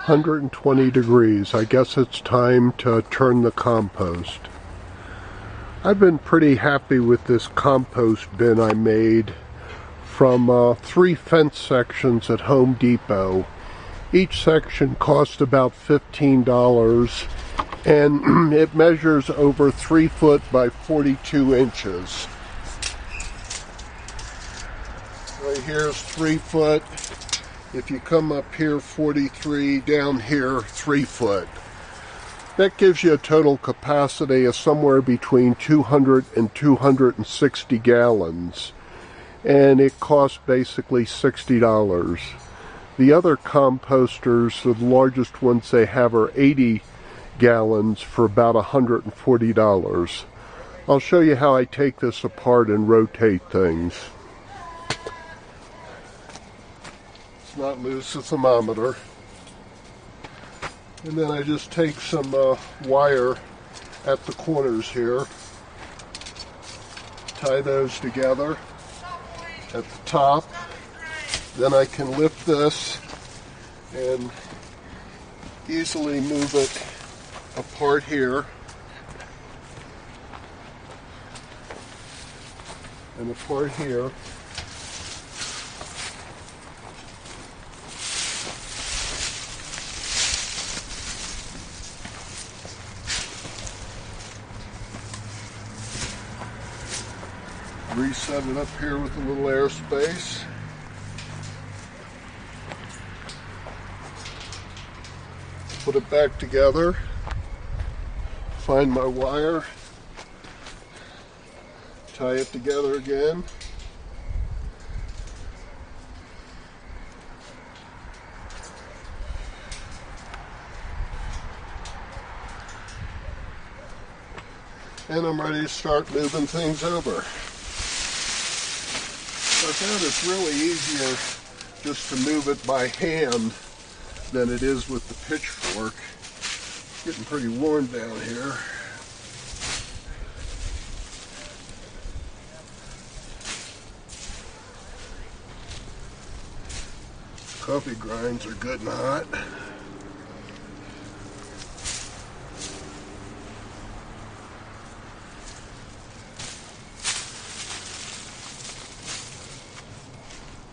120 degrees. I guess it's time to turn the compost. I've been pretty happy with this compost bin I made from 3 fence sections at Home Depot. Each section cost about $15 and it measures over 3 foot by 42 inches. Right here is 3 foot. If you come up here 43, down here 3 foot. That gives you a total capacity of somewhere between 200 and 260 gallons. And it costs basically $60. The other composters, the largest ones they have, are 80 gallons for about $140. I'll show you how I take this apart and rotate things. It's not loose, a thermometer. And then I just take some wire at the corners here, tie those together at the top. Then I can lift this and easily move it apart here and apart here. Reset it up here with a little airspace. Put it back together. Find my wire. Tie it together again. And I'm ready to start moving things over. I found it's really easier just to move it by hand than it is with the pitchfork. It's getting pretty warm down here. Coffee grinds are good and hot.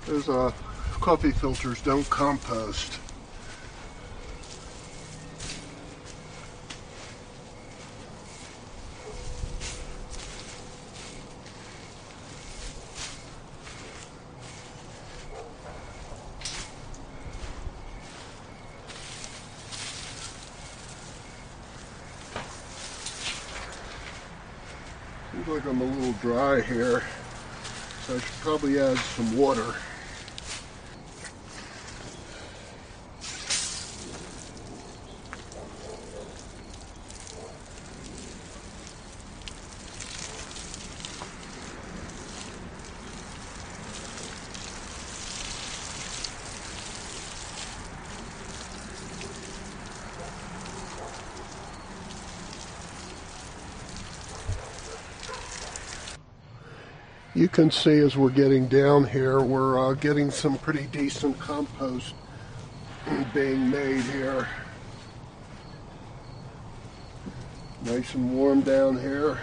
Those coffee filters don't compost. Seems like I'm a little dry here, so I should probably add some water. You can see as we're getting down here, we're getting some pretty decent compost being made here. Nice and warm down here.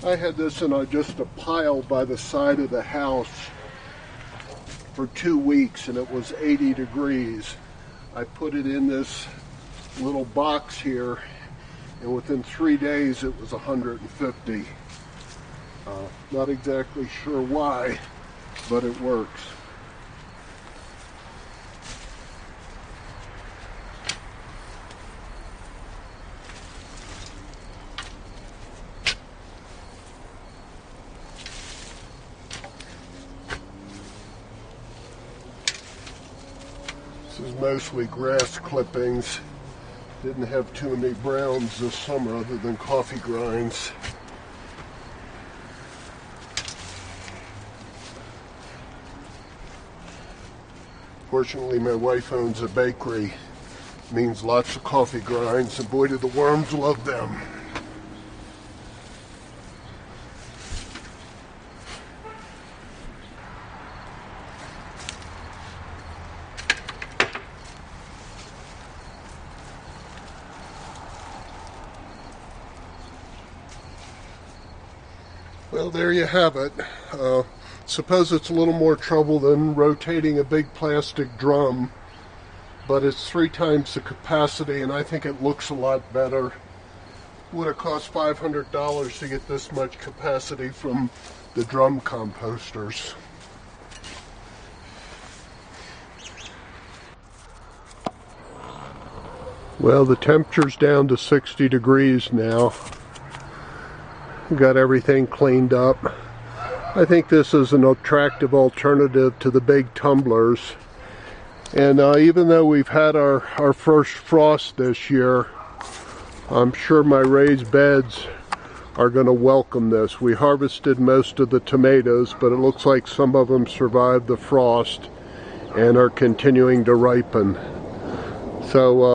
I had this in just a pile by the side of the house for 2 weeks and it was 80 degrees. I put it in this little box here and within 3 days it was 150. Not exactly sure why, but it works. This is mostly grass clippings. Didn't have too many browns this summer other than coffee grinds. Fortunately, my wife owns a bakery. Means lots of coffee grinds, and boy do the worms love them. Well, there you have it. Suppose it's a little more trouble than rotating a big plastic drum, but it's 3 times the capacity, and I think it looks a lot better. Would have cost $500 to get this much capacity from the drum composters. Well, the temperature's down to 60 degrees now. Got everything cleaned up. I think this is an attractive alternative to the big tumblers. And even though we've had our first frost this year, I'm sure my raised beds are going to welcome this. We harvested most of the tomatoes, but it looks like some of them survived the frost and are continuing to ripen. So